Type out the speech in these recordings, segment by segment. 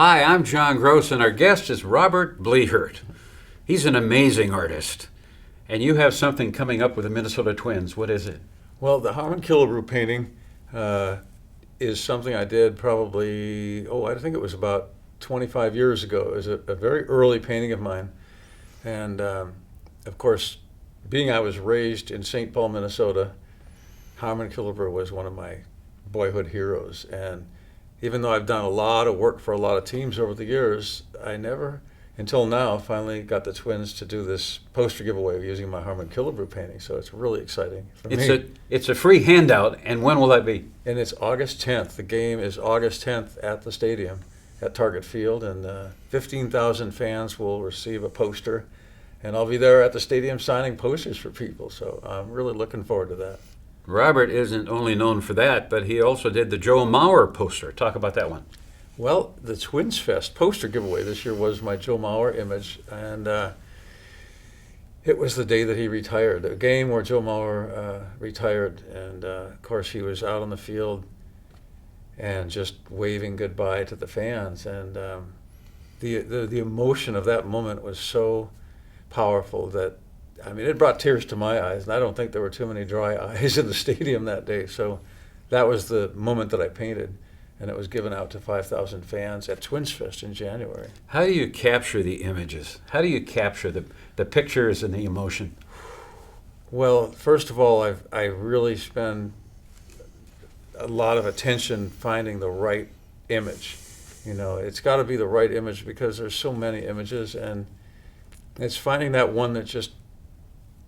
Hi, I'm John Gross, and our guest is Robert Blehert. He's an amazing artist. And you have something coming up with the Minnesota Twins. What is it? Well, the Harmon Killebrew painting is something I did probably, I think it was about 25 years ago. It was a very early painting of mine. And of course, being I was raised in St. Paul, Minnesota, Harmon Killebrew was one of my boyhood heroes. And even though I've done a lot of work for a lot of teams over the years, I never, until now, finally got the Twins to do this poster giveaway using my Harmon Killebrew painting. So it's really exciting for me. It's a free handout, and when will that be? And it's August 10th. The game is August 10th at the stadium at Target Field, and 15,000 fans will receive a poster. And I'll be there at the stadium signing posters for people. So I'm really looking forward to that. Robert isn't only known for that, but he also did the Joe Mauer poster. Talk about that one. Well, the Twins Fest poster giveaway this year was my Joe Mauer image, and it was the day that he retired, a game where Joe Mauer retired, and of course he was out on the field and just waving goodbye to the fans, and the emotion of that moment was so powerful that, I mean, it brought tears to my eyes, and I don't think there were too many dry eyes in the stadium that day. So that was the moment that I painted, and it was given out to 5,000 fans at Twins Fest in January. How do you capture the images? How do you capture the pictures and the emotion? Well, first of all, I really spend a lot of attention finding the right image. You know, it's got to be the right image because there's so many images, and it's finding that one that just,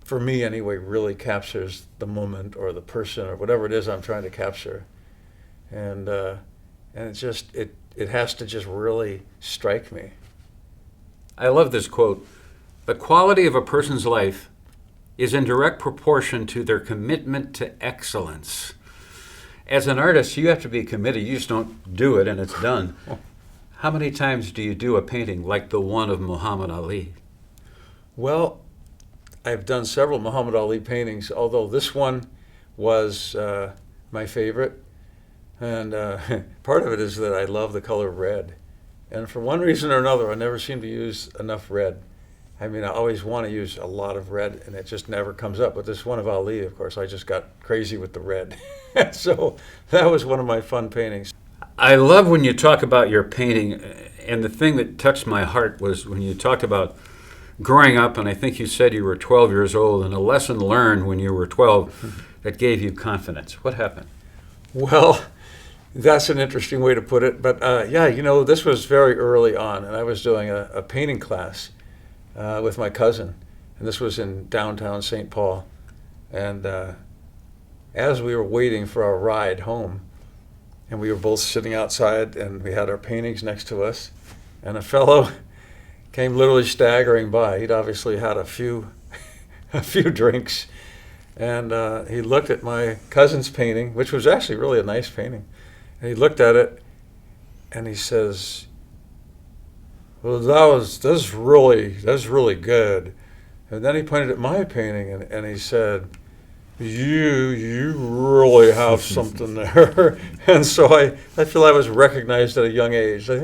for me anyway, really captures the moment or the person or whatever it is I'm trying to capture. And it just, it has to just really strike me. I love this quote. The quality of a person's life is in direct proportion to their commitment to excellence. As an artist, you have to be committed. You just don't do it and it's done. How many times do you do a painting like the one of Muhammad Ali? Well, I've done several Muhammad Ali paintings, although this one was my favorite. And part of it is that I love the color red. And for one reason or another, I never seem to use enough red. I mean, I always want to use a lot of red, and it just never comes up. But this one of Ali, of course, I just got crazy with the red. So that was one of my fun paintings. I love when you talk about your painting, and the thing that touched my heart was when you talked about growing up, and I think you said you were 12 years old, and a lesson learned when you were 12 that gave you confidence. What happened? Well, that's an interesting way to put it. But yeah, you know, this was very early on, and I was doing a painting class with my cousin, and this was in downtown St. Paul. And as we were waiting for our ride home, and we were both sitting outside, and we had our paintings next to us, and a fellow came literally staggering by. He'd obviously had a few drinks, and he looked at my cousin's painting, which was actually really a nice painting. And he looked at it, and he says, "Well, that's really good." And then he pointed at my painting, and he said, "You really have something there." And so I feel I was recognized at a young age. I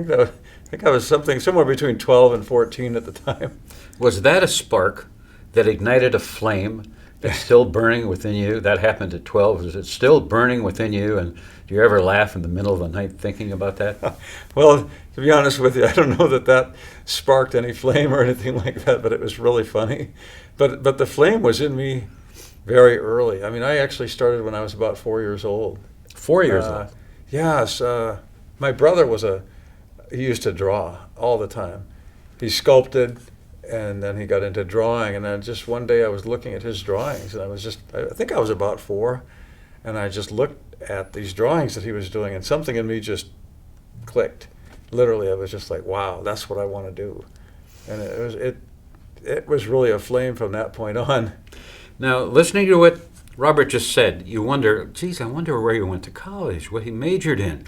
think I was something somewhere between 12 and 14 at the time. Was that a spark that ignited a flame that's still burning within you? That happened at 12. Is it still burning within you? And do you ever laugh in the middle of the night thinking about that? Well, to be honest with you, I don't know that sparked any flame or anything like that, but it was really funny. But the flame was in me very early. I mean, I actually started when I was about 4 years old. 4 years old? Yes. My brother he used to draw all the time. He sculpted, and then he got into drawing. And then just one day I was looking at his drawings, and I think I was about 4, and I just looked at these drawings that he was doing, and something in me just clicked. Literally, I was just like, wow, that's what I want to do. And it was really a flame from that point on. Now, listening to what Robert just said, you wonder, geez, I wonder where he went to college, what he majored in.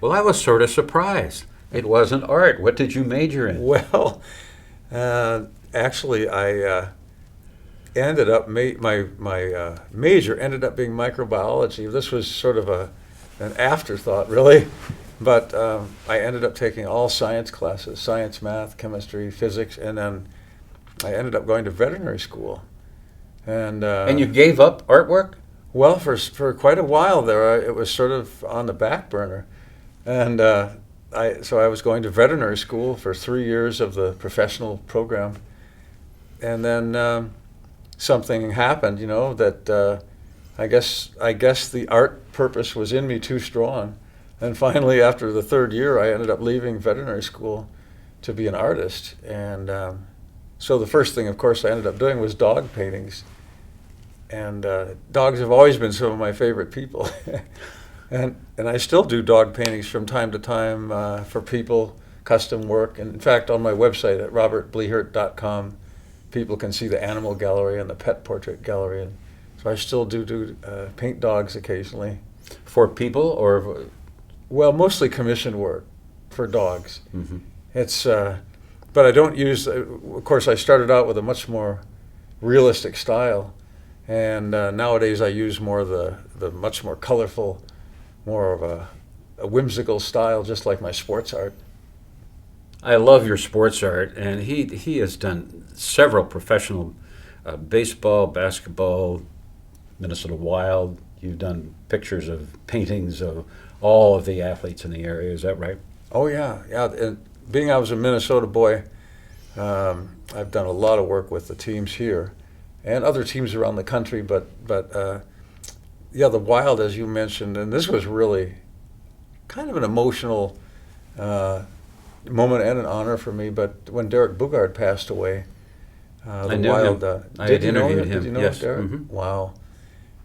Well, I was sort of surprised. It wasn't art. What did you major in? Well, actually, I ended up, my major ended up being microbiology. This was sort of an afterthought, really. But I ended up taking all science classes, science, math, chemistry, physics, and then I ended up going to veterinary school. And you gave up artwork? Well, for quite a while there, it was sort of on the back burner. And so I was going to veterinary school for 3 years of the professional program. And then something happened, that I guess the art purpose was in me too strong. And finally, after the 3rd year, I ended up leaving veterinary school to be an artist. And so the first thing, of course, I ended up doing was dog paintings. And dogs have always been some of my favorite people. and I still do dog paintings from time to time for people, custom work. And in fact, on my website at robertblehert.com, people can see the animal gallery and the pet portrait gallery. And so I still do paint dogs occasionally. For people or? Well, mostly commission work for dogs. Mm-hmm. It's, but I don't use, of course, I started out with a much more realistic style. And nowadays I use more the much more colorful, more of a whimsical style, just like my sports art. I love your sports art, and he has done several professional baseball, basketball, Minnesota Wild. You've done pictures of paintings of all of the athletes in the area. Is that right? Oh yeah. And being I was a Minnesota boy, I've done a lot of work with the teams here and other teams around the country. But yeah, the Wild, as you mentioned, and this was really kind of an emotional moment and an honor for me. But when Derek Bugard passed away, I knew Wild. him. I Did had you know interviewed him? him. Did you know Yes. Derek? Mm-hmm. Wow.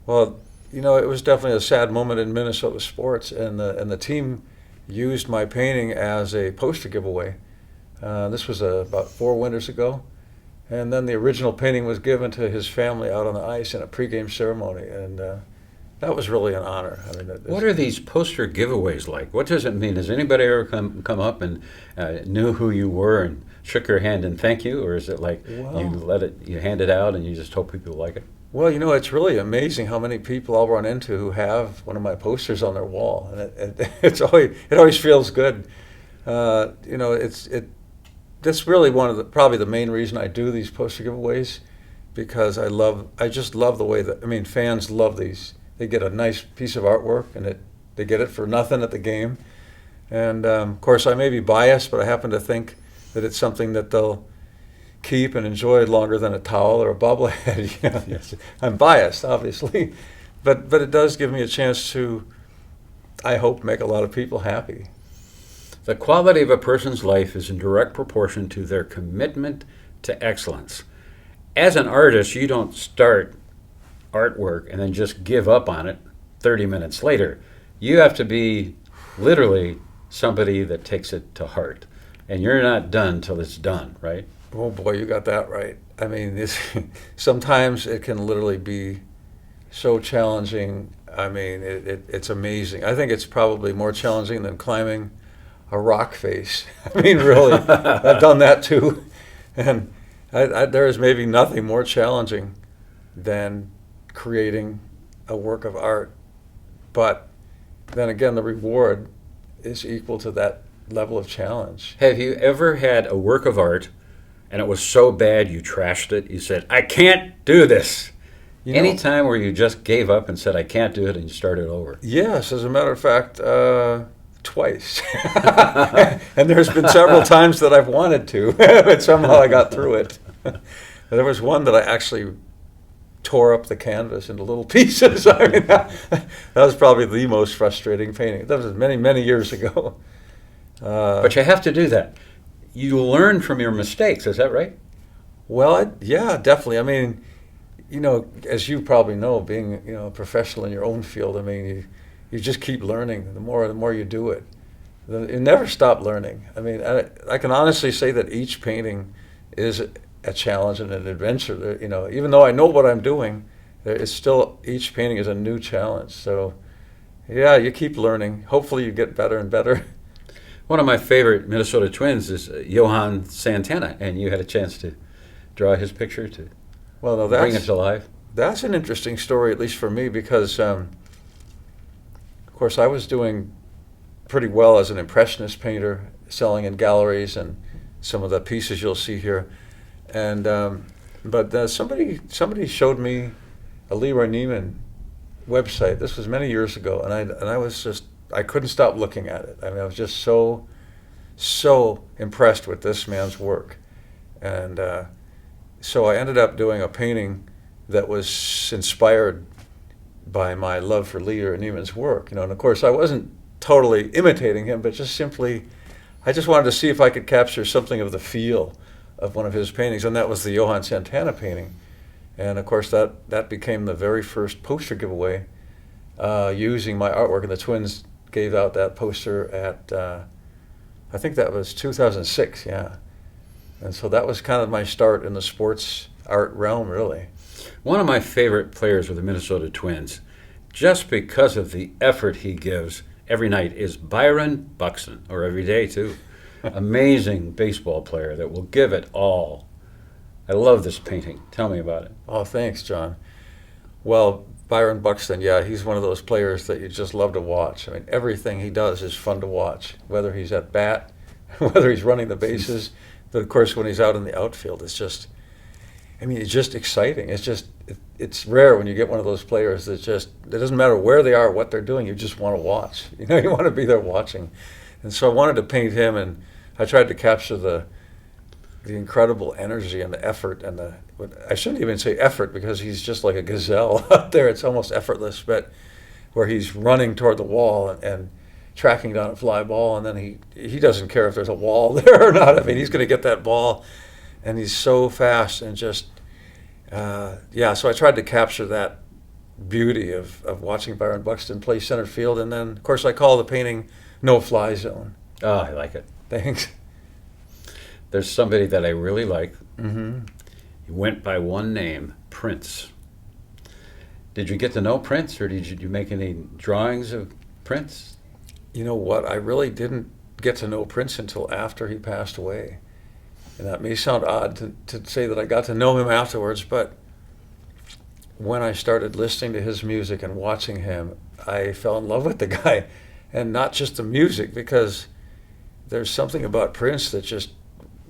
Well, it was definitely a sad moment in Minnesota sports, and the team used my painting as a poster giveaway. This was about 4 winters ago, and then the original painting was given to his family out on the ice in a pregame ceremony, and that was really an honor. I mean, What are these poster giveaways like? What does it mean? Has anybody ever come up and knew who you were and shook your hand and thank you, or is it like you hand it out and you just hope people like it? Well, it's really amazing how many people I'll run into who have one of my posters on their wall, and it always feels good. That's really probably the main reason I do these poster giveaways, because I just love the way that fans love these. They get a nice piece of artwork, and they get it for nothing at the game. And of course, I may be biased, but I happen to think that it's something that they'll keep and enjoy longer than a towel or a bobblehead. Yes. I'm biased, obviously, but it does give me a chance to, I hope, make a lot of people happy. The quality of a person's life is in direct proportion to their commitment to excellence. As an artist, you don't start artwork and then just give up on it 30 minutes later. You have to be literally somebody that takes it to heart. And you're not done till it's done, right? Oh boy, you got that right. Sometimes it can literally be so challenging. It's amazing. I think it's probably more challenging than climbing a rock face. Really, I've done that too. And there is maybe nothing more challenging than creating a work of art. But then again, the reward is equal to that level of challenge. Have you ever had a work of art and it was so bad you trashed it? You said, I can't do this. Any time where you just gave up and said, I can't do it, and you started over? Yes, as a matter of fact, twice. And there's been several times that I've wanted to, but somehow I got through it. There was one that I actually tore up the canvas into little pieces. That was probably the most frustrating painting. That was many, many years ago. But you have to do that. You learn from your mistakes, is that right? Well, yeah, definitely. As you probably know, being a professional in your own field, you just keep learning. The more you do it, you never stop learning. I can honestly say that each painting is a challenge and an adventure. Even though I know what I'm doing, each painting is a new challenge. So, yeah, you keep learning. Hopefully, you get better and better. One of my favorite Minnesota Twins is Johan Santana, and you had a chance to draw his picture to bring it to life. That's an interesting story, at least for me, because, of course, I was doing pretty well as an impressionist painter, selling in galleries and some of the pieces you'll see here. And but somebody showed me a Leroy Neiman website. This was many years ago, and I was just, I couldn't stop looking at it. I mean, I was just so impressed with this man's work. And so I ended up doing a painting that was inspired by my love for Leroy Neiman's work. And of course, I wasn't totally imitating him, but just simply, I just wanted to see if I could capture something of the feel of one of his paintings, and that was the Johann Santana painting. And of course, that became the very first poster giveaway using my artwork, and the twins gave out that poster at, I think that was 2006, yeah. And so that was kind of my start in the sports art realm, really. One of my favorite players of the Minnesota Twins, just because of the effort he gives every night, is Byron Buxton, or every day too. Amazing baseball player that will give it all. I love this painting. Tell me about it. Oh, thanks, John. Well, Byron Buxton, yeah, he's one of those players that you just love to watch. I mean, everything he does is fun to watch, whether he's at bat, whether he's running the bases. But of course, when he's out in the outfield, it's just, I mean, it's just exciting. It's just, it's rare when you get one of those players that just, it doesn't matter where they are, what they're doing, you just want to watch. You know, you want to be there watching. And so I wanted to paint him, and I tried to capture the incredible energy and the effort and I shouldn't even say effort, because he's just like a gazelle out there. It's almost effortless, but where he's running toward the wall and tracking down a fly ball, and then he doesn't care if there's a wall there or not. I mean, he's going to get that ball, and he's so fast and just, yeah, so I tried to capture that beauty of watching Byron Buxton play center field. And then, of course, I call the painting No Fly Zone. Oh, I like it. Thanks. There's somebody that I really like. Mm-hmm. He went by one name, Prince. Did you get to know Prince, or did you make any drawings of Prince? You know what? I really didn't get to know Prince until after he passed away. And that may sound odd to say that I got to know him afterwards, but when I started listening to his music and watching him, I fell in love with the guy. And not just the music, because there's something about Prince that just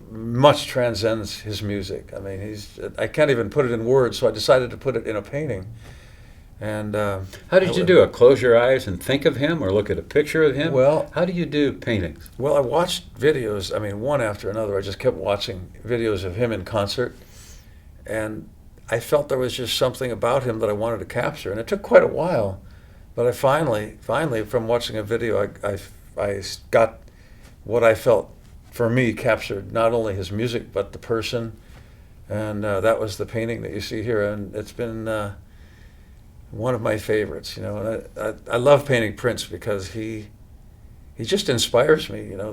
much transcends his music. I mean, I can't even put it in words, so I decided to put it in a painting. And how did you do it? Close your eyes and think of him, or look at a picture of him? Well, how do you do paintings? Well, I watched videos, I mean, one after another. I just kept watching videos of him in concert, and I felt there was just something about him that I wanted to capture, and it took quite a while. But I finally, from watching a video, I got what I felt, for me, captured not only his music, but the person. And that was the painting that you see here. And it's been one of my favorites, you know. And I love painting Prince because he just inspires me, you know.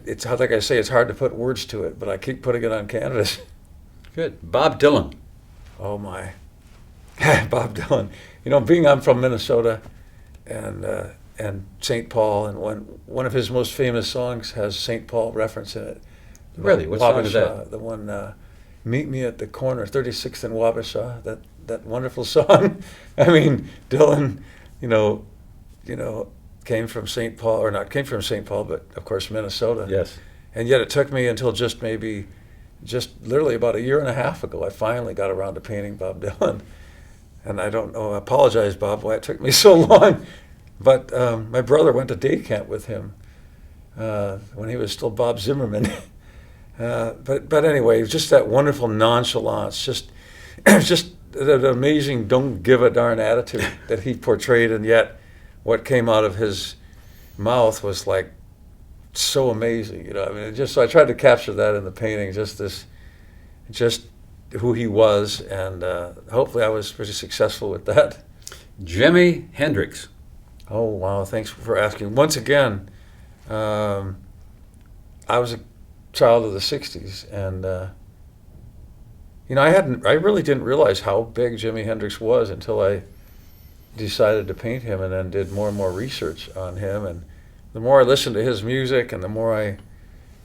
It's like I say, it's hard to put words to it, but I keep putting it on canvas. Good. Bob Dylan. Oh, my. Bob Dylan. You know, I'm from Minnesota, and St. Paul, and one of his most famous songs has St. Paul reference in it. Really? What song is that? The one, Meet Me at the Corner, 36th and Wabasha, that wonderful song. I mean, Dylan, you know, came from St. Paul, or not came from St. Paul, but of course Minnesota. Yes. And yet it took me until just literally about a year and a half ago, I finally got around to painting Bob Dylan. And I don't know, I apologize, Bob, why it took me so long. But my brother went to day camp with him when he was still Bob Zimmerman. But anyway, just that wonderful nonchalance, just an amazing don't give a darn attitude that he portrayed, and yet what came out of his mouth was like so amazing, you know. I mean, so I tried to capture that in the painting, just who he was, and hopefully I was pretty successful with that. Jimi Hendrix. Oh, wow, thanks for asking. Once again, I was a child of the 60s, and you know, I really didn't realize how big Jimi Hendrix was until I decided to paint him, and then did more and more research on him. And the more I listened to his music, and the more I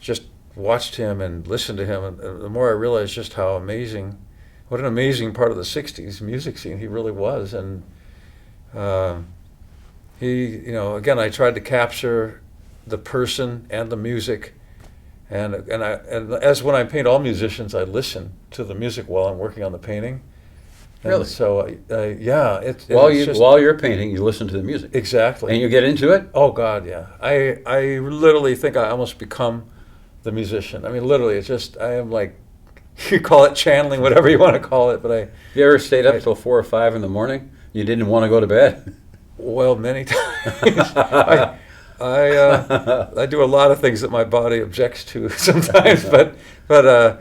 just watched him and listened to him, and the more I realized just how amazing, what an amazing part of the 60s music scene he really was. And Again, I tried to capture the person and the music, and as when I paint all musicians, I listen to the music while I'm working on the painting. And Really? so, yeah, While you're painting, you listen to the music. Exactly. And you get into it? Oh God, yeah. I literally think I almost become the musician. I mean, literally, it's just I am like, you call it channeling, whatever you want to call it, but You ever stayed up till 4 or 5 in the morning? You didn't want to go to bed? well, many times. I do a lot of things that my body objects to sometimes, but there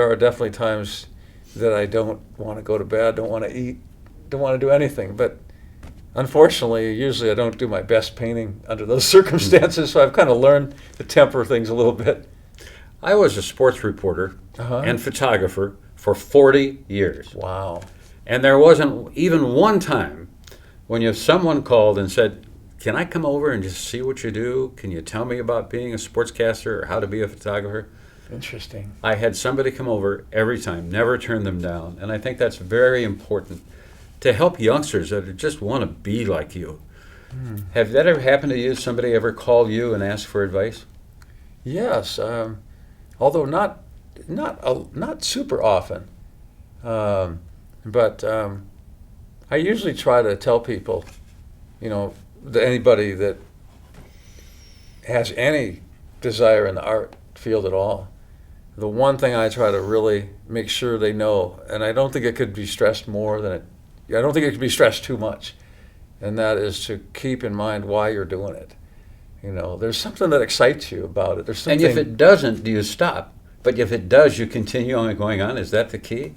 are definitely times that I don't want to go to bed, don't want to eat, don't want to do anything. But unfortunately, usually I don't do my best painting under those circumstances, so I've kind of learned to temper things a little bit. I was a sports reporter and photographer for 40 years. Wow. And there wasn't even one time when someone called and said, "Can I come over and just see what you do? Can you tell me about being a sportscaster or how to be a photographer?" Interesting. I had somebody come over every time, never turned them down. And I think that's very important to help youngsters that just want to be like you. Have that ever happened to you? Somebody ever called you and asked for advice? Yes, although not super often. But I usually try to tell people, that anybody that has any desire in the art field at all, the one thing I try to really make sure they know, and I don't think it could be stressed more than I don't think it could be stressed too much, and that is to keep in mind why you're doing it. There's something that excites you about it. There's something. And if it doesn't, do you stop? But if it does, you continue on going on. Is that the key?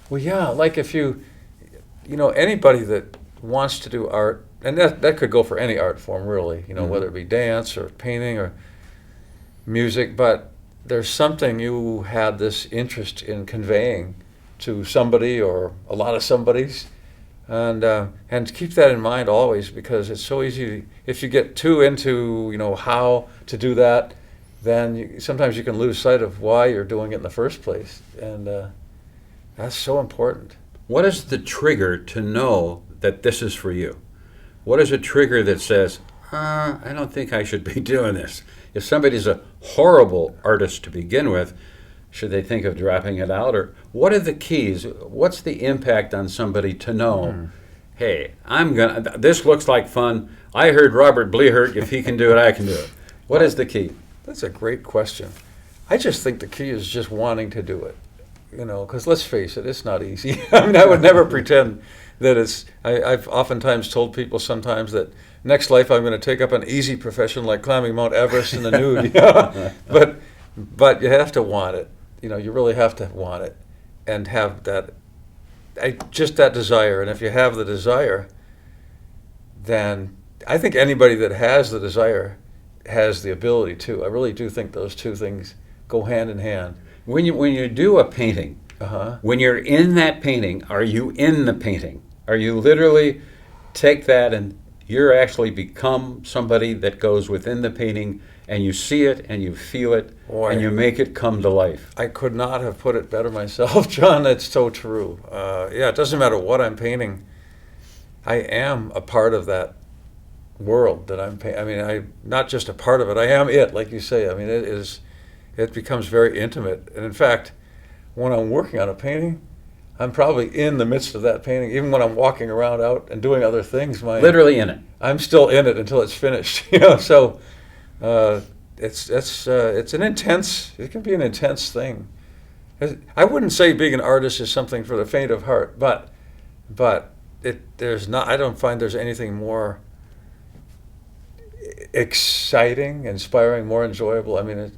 Well, yeah, like if anybody that wants to do art, and that could go for any art form, really, whether it be dance or painting or music, but there's something you had this interest in conveying to somebody or a lot of somebodies, and keep that in mind always, because it's so easy if you get too into how to do that, then sometimes you can lose sight of why you're doing it in the first place, and that's so important. What is the trigger to know that this is for you? What is a trigger that says, I don't think I should be doing this? If somebody's a horrible artist to begin with, should they think of dropping it out? Or what are the keys? What's the impact on somebody to know, hey, this looks like fun. I heard Robert Blehert, if he can do it, I can do it. What is the key? That's a great question. I just think the key is just wanting to do it. Because let's face it, it's not easy. I mean, I would never pretend that it's. I've oftentimes told people sometimes that next life I'm going to take up an easy profession like climbing Mount Everest in the nude. But you have to want it. You really have to want it, and have that. Just that desire. And if you have the desire, then I think anybody that has the desire has the ability to. I really do think those two things go hand in hand. When you do a painting, when you're in that painting, are you in the painting? Are you literally take that and you're actually become somebody that goes within the painting, and you see it and you feel it, and you make it come to life? I could not have put it better myself, John. That's so true. It doesn't matter what I'm painting. I am a part of that world that I'm painting. I mean, I'm not just a part of it. I am it, like you say. I mean, it becomes very intimate. And in fact, when I'm working on a painting, I'm probably in the midst of that painting. Even when I'm walking around out and doing other things, literally in it. I'm still in it until it's finished. So it's an intense. It can be an intense thing. I wouldn't say being an artist is something for the faint of heart, but there's not. I don't find there's anything more exciting, inspiring, more enjoyable. I mean,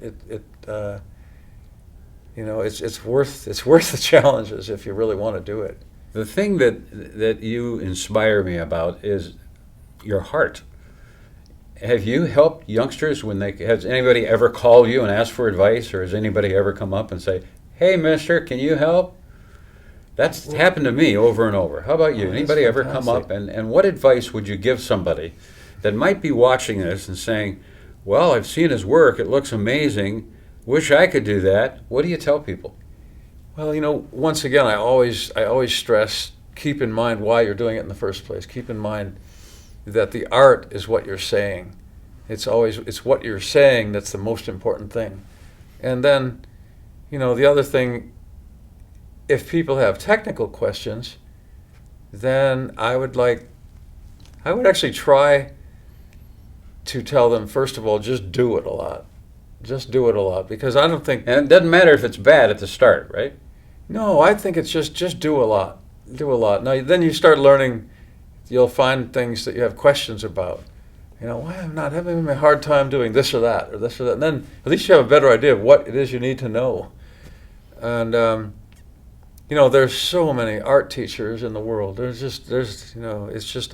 it's worth the challenges if you really want to do it. The thing that you inspire me about is your heart. Have you helped youngsters has anybody ever called you and asked for advice, or has anybody ever come up and say, "Hey, mister, can you help?" That's happened to me over and over. How about you? Anybody ever come up, and what advice would you give somebody that might be watching this and saying, "Well, I've seen his work, it looks amazing, wish I could do that"? What do you tell people? Well, once again, I always stress, keep in mind why you're doing it in the first place. Keep in mind that the art is what you're saying. It's what you're saying that's the most important thing. And then, the other thing, if people have technical questions, then I would actually try to tell them, first of all, just do it a lot. Just do it a lot, because I don't think... And it doesn't matter if it's bad at the start, right? No, I think it's just do a lot. Do a lot. Now, then you start learning, you'll find things that you have questions about. Why I'm not having a hard time doing this or that, or this or that. And then at least you have a better idea of what it is you need to know. And, there's so many art teachers in the world. It's just...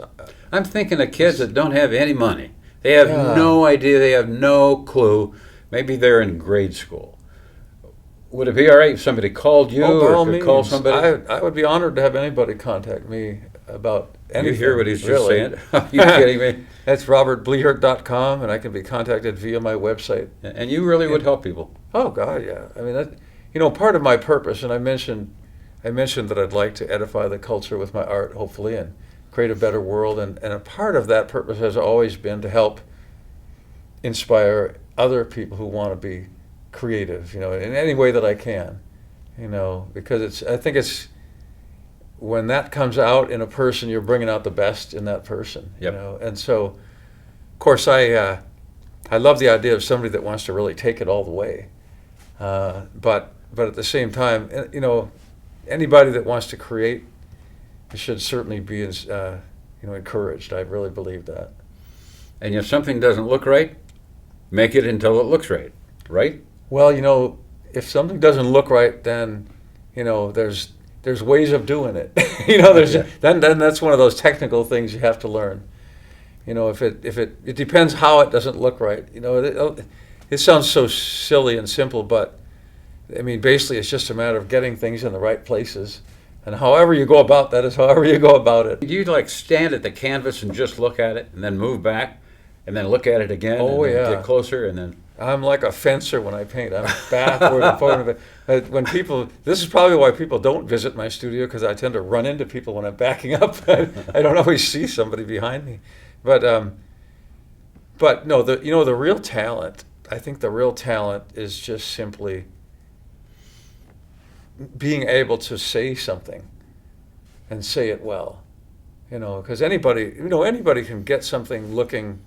I'm thinking of kids that don't have any money. They have Yeah. no idea. They have no clue. Maybe they're in grade school. Would it be all right if somebody called you by all or could means, call somebody? I would be honored to have anybody contact me about anything. You hear what he's just really. saying? Are you kidding me? That's robertblehert.com, and I can be contacted via my website. And you really would help people. Oh God, yeah. I mean, part of my purpose, and I mentioned that I'd like to edify the culture with my art, hopefully, and create a better world. And a part of that purpose has always been to help inspire other people who want to be creative, in any way that I can, because I think it's when that comes out in a person, you're bringing out the best in that person, Yep. And so, of course, I love the idea of somebody that wants to really take it all the way, but at the same time, anybody that wants to create should certainly be, encouraged. I really believe that. And if something doesn't look right, make it until it looks right, right? Well, if something doesn't look right, then, there's ways of doing it. Then that's one of those technical things you have to learn. If it depends how it doesn't look right. It sounds so silly and simple, but I mean, basically, it's just a matter of getting things in the right places, and however you go about that is however you go about it. Do you stand at the canvas and just look at it, and then move back, and then look at it again, Oh, and then yeah. get closer, and then... I'm like a fencer when I paint. I'm backward and forward. This is probably why people don't visit my studio, because I tend to run into people when I'm backing up. I don't always see somebody behind me, but no, the real talent. I think the real talent is just simply being able to say something and say it well. Because anybody can get something looking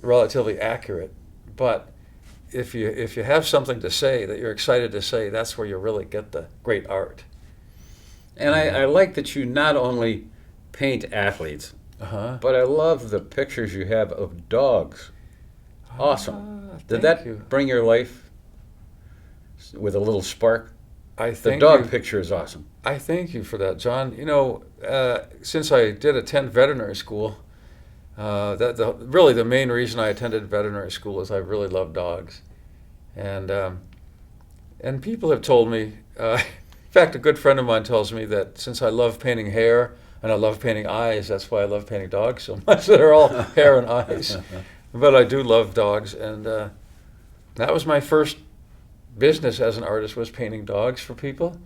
relatively accurate, but if you have something to say that you're excited to say, that's where you really get the great art. And I like that you not only paint athletes, but I love the pictures you have of dogs. Awesome. Did that you. bring your life with a little spark? I The thank dog you. picture is awesome. I thank you for that, John. Since I did attend veterinary school, really the main reason I attended veterinary school is I really love dogs, and people have told me. In fact, a good friend of mine tells me that since I love painting hair and I love painting eyes, that's why I love painting dogs so much. They're all hair and eyes, but I do love dogs, and that was my first business as an artist, was painting dogs for people,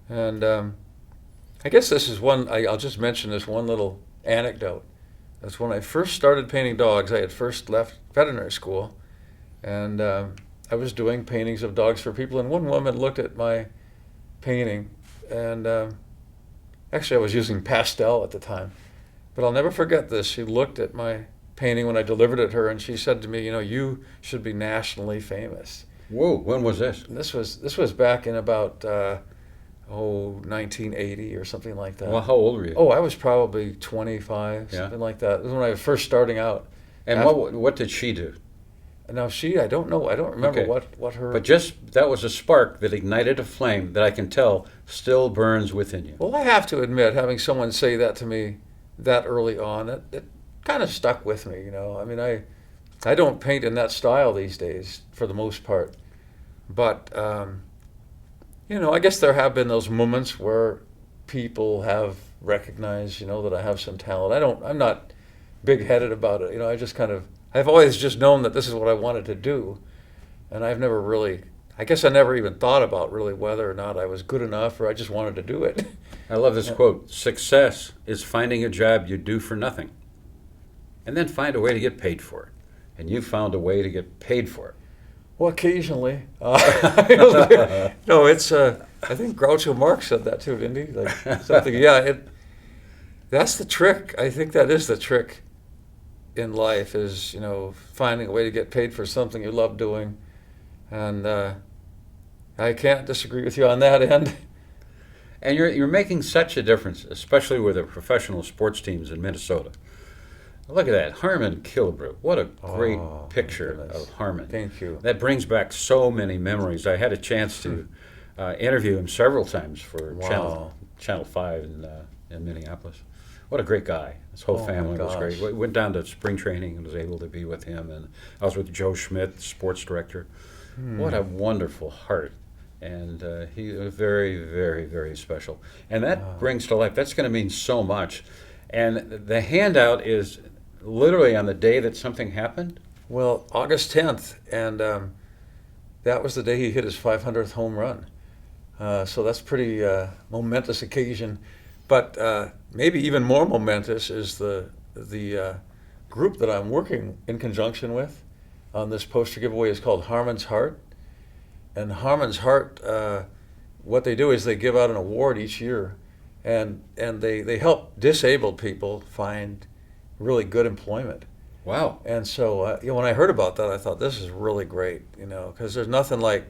and I guess this is one. I'll just mention this one little anecdote. That's when I first started painting dogs. I had first left veterinary school, and I was doing paintings of dogs for people. And one woman looked at my painting, and actually I was using pastel at the time, but I'll never forget this. She looked at my painting when I delivered it to her, and she said to me, "You should be nationally famous." Whoa, when was this? And this was back in about 1980 or something like that. Well, how old were you? Oh, I was probably 25, Yeah. something like that. This was when I was first starting out. And After- what did she do? Now I don't know. I don't remember Okay. what her. But just that was a spark that ignited a flame that I can tell still burns within you. Well, I have to admit, having someone say that to me that early on, it kind of stuck with me. I mean, I don't paint in that style these days for the most part, but I guess there have been those moments where people have recognized, that I have some talent. I'm not big-headed about it. I've always just known that this is what I wanted to do, and I've never really, I guess I never even thought about really whether or not I was good enough, or I just wanted to do it. I love this quote: "Success is finding a job you do for nothing." and then find a way to get paid for it. And you found a way to get paid for it. Well, occasionally. No, it's. I think Groucho Marx said that too, didn't he? Like something. Yeah, that's the trick. I think that is the trick in life, is, you know, finding a way to get paid for something you love doing, and I can't disagree with you on that end. And you're making such a difference, especially with the professional sports teams in Minnesota. Look at that, Harmon Killebrew. What a great picture of Harmon. Thank you. That brings back so many memories. I had a chance to interview him several times for Channel 5 in Minneapolis. What a great guy. His whole family was great. We went down to spring training and was able to be with him. And I was with Joe Schmidt, the sports director. What a wonderful heart. And he was very, very, very special. And that brings to life. That's going to mean so much. And the handout is literally on the day that something happened? Well, August 10th, and that was the day he hit his 500th home run. So that's pretty momentous occasion. But maybe even more momentous is the group that I'm working in conjunction with on this poster giveaway is called Harmon's Heart. And Harmon's Heart, what they do is they give out an award each year, and they help disabled people find really good employment. Wow. And so you know, when I heard about that, I thought, this is really great, you know, because there's nothing like,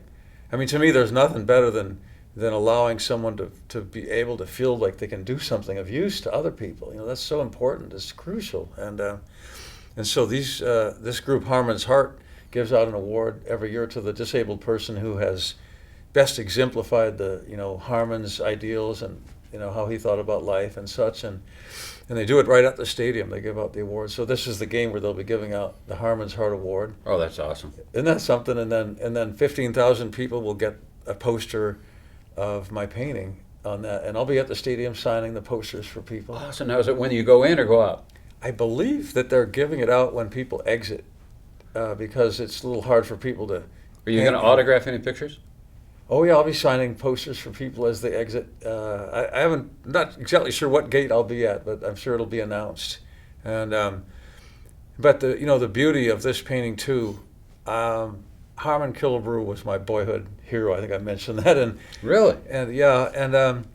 I mean, to me, there's nothing better than allowing someone to be able to feel like they can do something of use to other people. You know, that's so important. It's crucial. And so this group, Harmon's Heart, gives out an award every year to the disabled person who has best exemplified the, you know, Harmon's ideals and, you know, how he thought about life and such. And they do it right at the stadium. They give out the award. So this is the game where they'll be giving out the Harmon's Heart Award. Oh, that's awesome. Isn't that something? And then 15,000 people will get a poster of my painting on that. And I'll be at the stadium signing the posters for people. Awesome. Now, is it when you go in or go out? I believe that they're giving it out when people exit. Because it's a little hard for people to. Are you going to autograph any pictures? Oh yeah, I'll be signing posters for people as they exit. Not exactly sure what gate I'll be at, but I'm sure it'll be announced. And but the beauty of this painting too, Harmon Killebrew was my boyhood hero. I think I mentioned that. And really, and yeah, and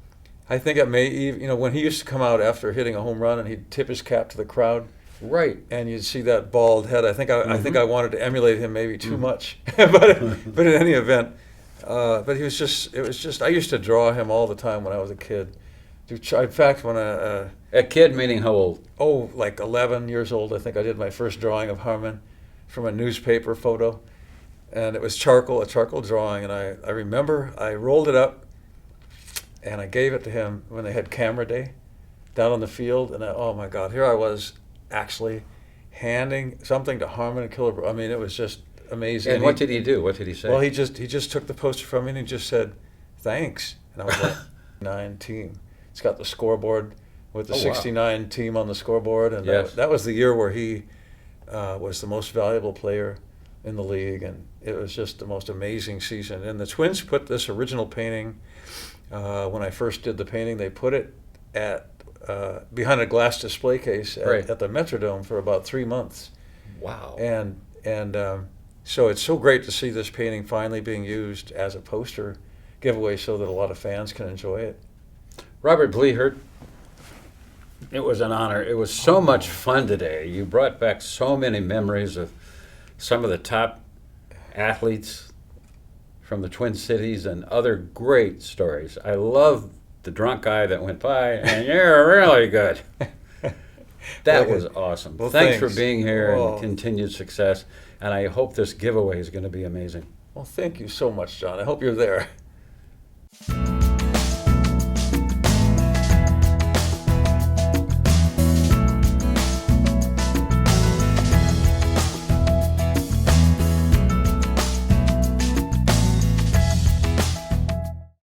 I think it may even, when he used to come out after hitting a home run and he'd tip his cap to the crowd. Right, and you'd see that bald head. I think I wanted to emulate him maybe too much, but in any event, but he was just. It was just. I used to draw him all the time when I was a kid. In fact, when a kid meaning how old? Oh, like 11 years old. I think I did my first drawing of Harmon from a newspaper photo, and it was a charcoal drawing. And I remember I rolled it up, and I gave it to him when they had camera day down on the field. And oh my God, here I was, actually handing something to Harmon Killebrew. I mean, it was just amazing. And what did he do? What did he say? Well, he just took the poster from me and he just said, "Thanks." And I was like, 9 team. It's got the scoreboard with the 69 team on the scoreboard, and that was the year where he was the most valuable player in the league, and it was just the most amazing season. And the Twins put this original painting, when I first did the painting, they put it at behind a glass display case at the Metrodome for about 3 months. Wow. And so it's so great to see this painting finally being used as a poster giveaway so that a lot of fans can enjoy it. Robert Blehert, it was an honor. It was so much fun today. You brought back so many memories of some of the top athletes from the Twin Cities and other great stories. I love the drunk guy that went by, and you're really good. That was awesome. Well, thanks for being here and continued success. And I hope this giveaway is going to be amazing. Well, thank you so much, John. I hope you're there.